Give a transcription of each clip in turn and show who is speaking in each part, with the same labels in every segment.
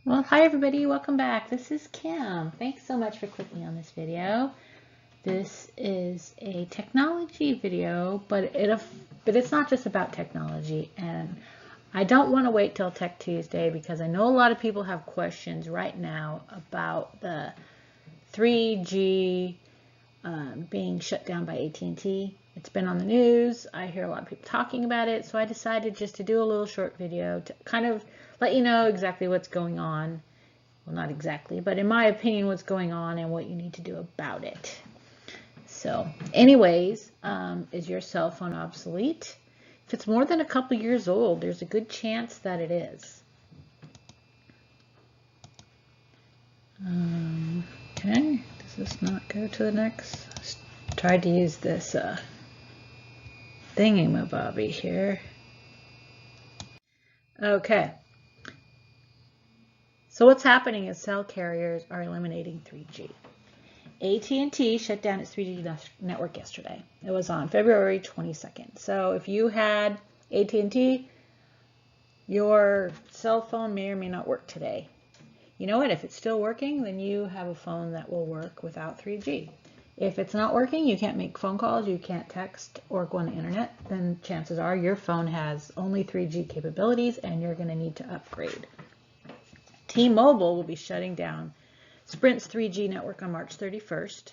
Speaker 1: Well, hi everybody, welcome back. This is Kim. Thanks so much for clicking on this video. This is a technology video, but it's not just about technology. And I don't want to wait till Tech Tuesday because I know a lot of people have questions right now about the 3G being shut down by AT&T. It's been on the news. I hear a lot of people talking about it, so I decided just to do a little short video to kind of let you know exactly what's going on. Well, not exactly, but in my opinion, what's going on and what you need to do about it. So anyways, is your cell phone obsolete? If it's more than a couple years old, there's a good chance that it is. Okay, does this not go to the next? Tried to use this thingy-mabobby here. Okay. So what's happening is cell carriers are eliminating 3G. AT&T shut down its 3G network yesterday. It was on February 22nd. So if you had AT&T, your cell phone may or may not work today. You know what? If it's still working, then you have a phone that will work without 3G. If it's not working, you can't make phone calls, you can't text or go on the internet, then chances are your phone has only 3G capabilities and you're going to need to upgrade. T-Mobile will be shutting down Sprint's 3G network on March 31st,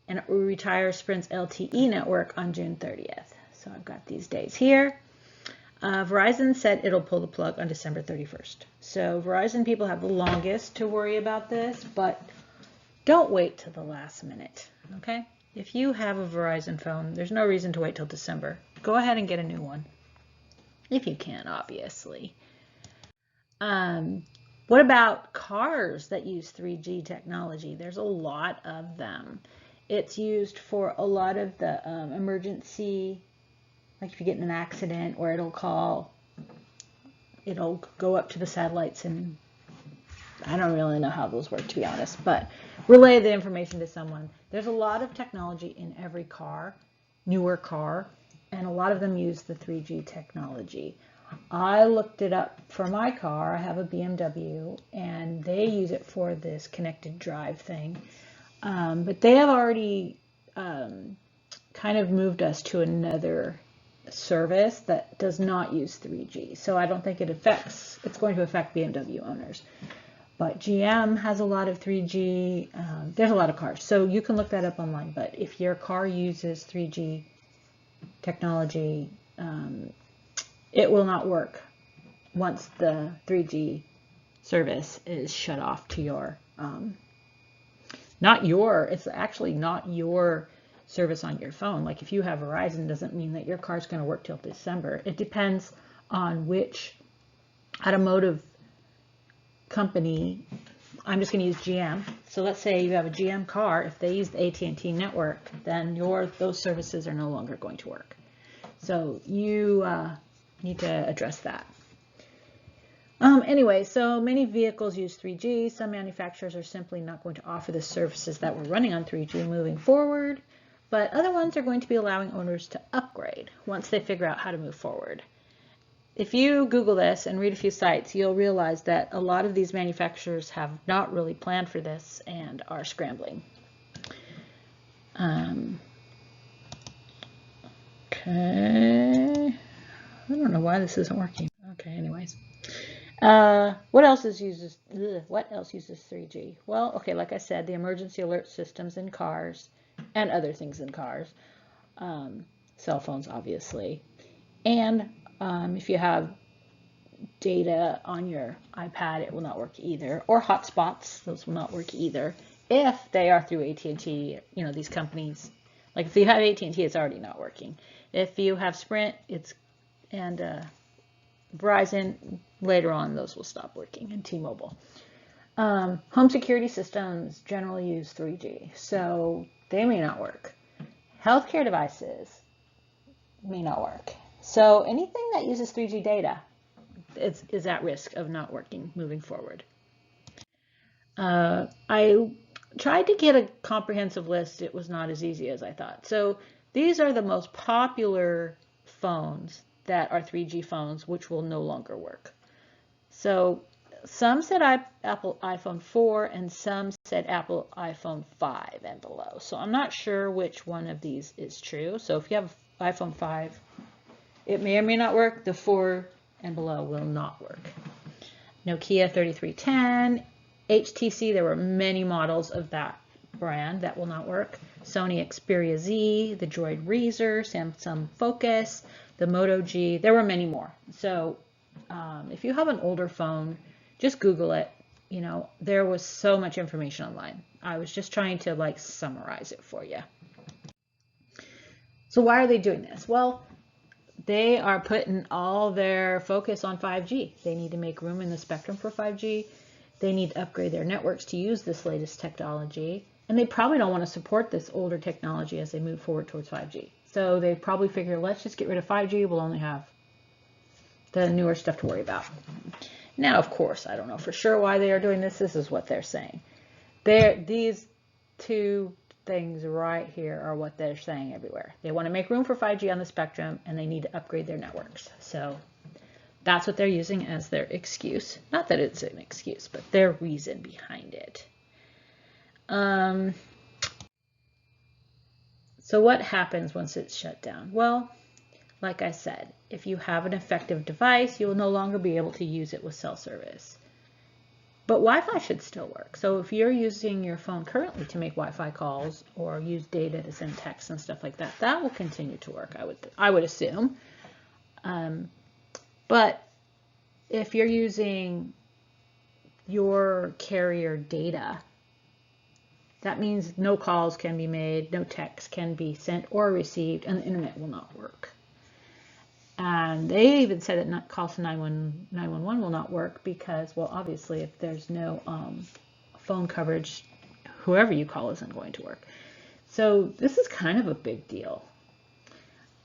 Speaker 1: and it will retire Sprint's LTE network on June 30th. So I've got these days here. Verizon said it'll pull the plug on December 31st. So Verizon people have the longest to worry about this, but don't wait till the last minute, okay? If you have a Verizon phone, there's no reason to wait till December. Go ahead and get a new one, if you can, obviously. What about cars that use 3G technology? There's a lot of them. It's used for a lot of the emergency, like if you get in an accident, or it'll go up to the satellites, and I don't really know how those work, to be honest, but relay the information to someone. There's a lot of technology in every car, newer car, and a lot of them use the 3G technology. I looked it up for my car. I have a BMW, and they use it for this connected drive thing. But they have already kind of moved us to another service that does not use 3G. So I don't think it's going to affect BMW owners. But GM has a lot of 3G. There's a lot of cars. So you can look that up online. But if your car uses 3G technology, it will not work once the 3G service is shut off to your, it's actually not your service on your phone. Like if you have Verizon, doesn't mean that your car's going to work till December. It depends on which automotive company. I'm just going to use GM. So let's say you have a GM car. If they use the AT&T network, then those services are no longer going to work. So you need to address that. Anyway, so many vehicles use 3G. Some manufacturers are simply not going to offer the services that were running on 3G moving forward, but other ones are going to be allowing owners to upgrade once they figure out how to move forward. If you Google this and read a few sites, you'll realize that a lot of these manufacturers have not really planned for this and are scrambling. Okay. I don't know why this isn't working. Okay, anyways. What else uses 3G? Well, okay, like I said, the emergency alert systems in cars and other things in cars. Cell phones, obviously. And if you have data on your iPad, it will not work either. Or hotspots, those will not work either. If they are through AT&T, these companies. Like if you have AT&T, it's already not working. If you have Sprint, and Verizon, later on those will stop working, and T-Mobile. Home security systems generally use 3G, so they may not work. Healthcare devices may not work. So anything that uses 3G data is at risk of not working moving forward. I tried to get a comprehensive list. It was not as easy as I thought. So these are the most popular phones that are 3G phones, which will no longer work. So some said Apple iPhone 4 and some said Apple iPhone 5 and below. So I'm not sure which one of these is true. So if you have iPhone 5, it may or may not work. The 4 and below will not work. Nokia 3310, HTC, there were many models of that brand that will not work. Sony Xperia Z, the Droid Razr, Samsung Focus, the Moto G, there were many more. So if you have an older phone, just Google it. You know, there was so much information online. I was just trying to like summarize it for you. So why are they doing this? Well, they are putting all their focus on 5G. They need to make room in the spectrum for 5G. They need to upgrade their networks to use this latest technology. And they probably don't want to support this older technology as they move forward towards 5G. So they probably figure, let's just get rid of 5G. We'll only have the newer stuff to worry about. Now, of course, I don't know for sure why they are doing this. This is what they're saying. These two things right here are what they're saying everywhere. They want to make room for 5G on the spectrum, and they need to upgrade their networks. So that's what they're using as their excuse. Not that it's an excuse, but their reason behind it. So what happens once it's shut down? Well, like I said, if you have an effective device, you will no longer be able to use it with cell service. But Wi-Fi should still work. So if you're using your phone currently to make Wi-Fi calls or use data to send texts and stuff like that, that will continue to work, I would assume. But if you're using your carrier data, that means no calls can be made, no texts can be sent or received, and the internet will not work. And they even said that calls to 911 will not work because, well, obviously, if there's no phone coverage, whoever you call isn't going to work. So this is kind of a big deal.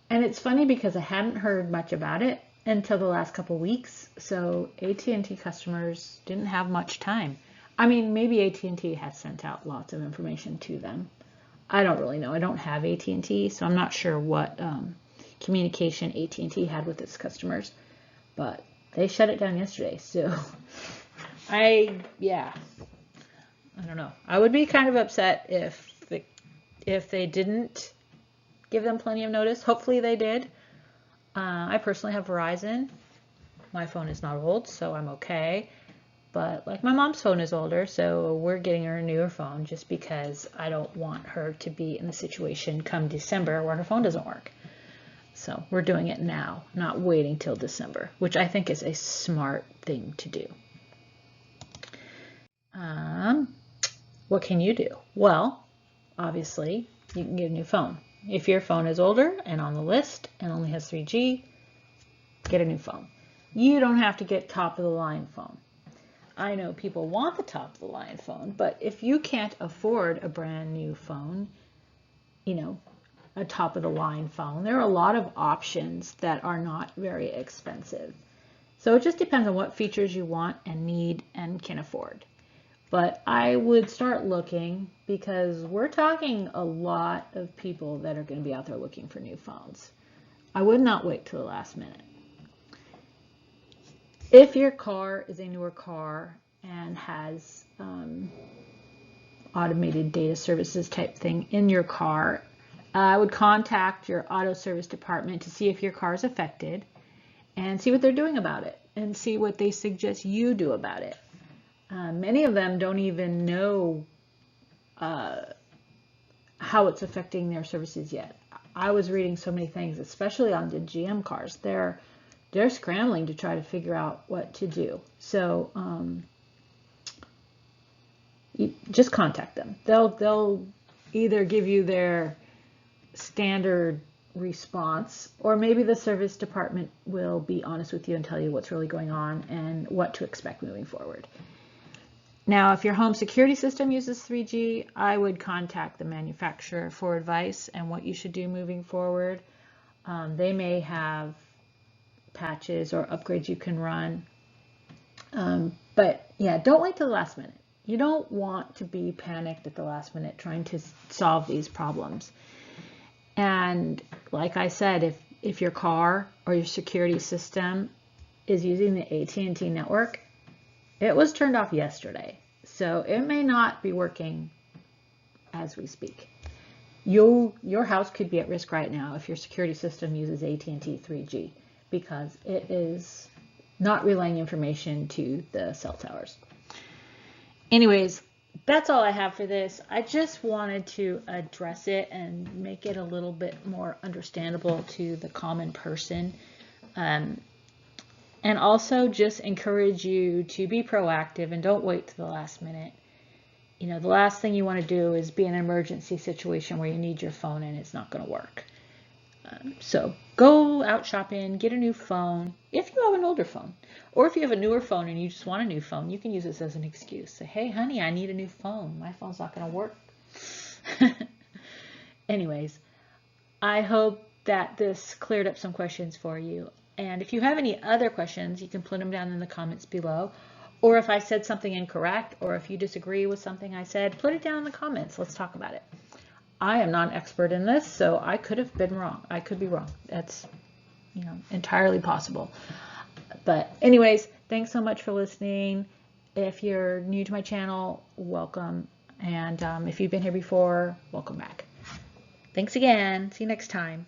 Speaker 1: And it's funny because I hadn't heard much about it until the last couple weeks. So AT&T customers didn't have much time. I mean, maybe AT&T has sent out lots of information to them. I don't really know. I don't have AT&T, so I'm not sure what communication AT&T had with its customers, but they shut it down yesterday. So I don't know. I would be kind of upset if they didn't give them plenty of notice. Hopefully they did. I personally have Verizon. My phone is not old, so I'm okay. But like my mom's phone is older, so we're getting her a newer phone just because I don't want her to be in the situation come December where her phone doesn't work. So we're doing it now, not waiting till December, which I think is a smart thing to do. What can you do? Well, obviously, you can get a new phone. If your phone is older and on the list and only has 3G, get a new phone. You don't have to get top-of-the-line phone. I know people want the top-of-the-line phone, but if you can't afford a brand new phone, you know, a top-of-the-line phone, there are a lot of options that are not very expensive. So it just depends on what features you want and need and can afford. But I would start looking because we're talking a lot of people that are going to be out there looking for new phones. I would not wait till the last minute. If your car is a newer car and has automated data services type thing in your car, I would contact your auto service department to see if your car is affected and see what they're doing about it and see what they suggest you do about it. Many of them don't even know how it's affecting their services yet. I was reading so many things, especially on the GM cars. They're scrambling to try to figure out what to do. So you just contact them. They'll either give you their standard response, or maybe the service department will be honest with you and tell you what's really going on and what to expect moving forward. Now, if your home security system uses 3G, I would contact the manufacturer for advice and what you should do moving forward. They may have patches or upgrades you can run. But yeah, don't wait till the last minute. You don't want to be panicked at the last minute trying to solve these problems. And like I said, if your car or your security system is using the AT&T network, It was turned off yesterday, so it may not be working as we speak. Your house could be at risk right now if your security system uses AT&T 3G, because it is not relaying information to the cell towers. Anyways, that's all I have for this. I just wanted to address it and make it a little bit more understandable to the common person. And also just encourage you to be proactive and don't wait to the last minute. You know, the last thing you want to do is be in an emergency situation where you need your phone and it's not going to work. So go out shopping, get a new phone if you have an older phone. Or if you have a newer phone and you just want a new phone, you can use this as an excuse. Say, hey, honey, I need a new phone. My phone's not going to work. Anyways, I hope that this cleared up some questions for you. And if you have any other questions, you can put them down in the comments below. Or if I said something incorrect, or if you disagree with something I said, put it down in the comments. Let's talk about it. I am not an expert in this, so I could have been wrong. I could be wrong. That's, you know, entirely possible. But anyways, thanks so much for listening. If you're new to my channel, welcome. And if you've been here before, welcome back. Thanks again. See you next time.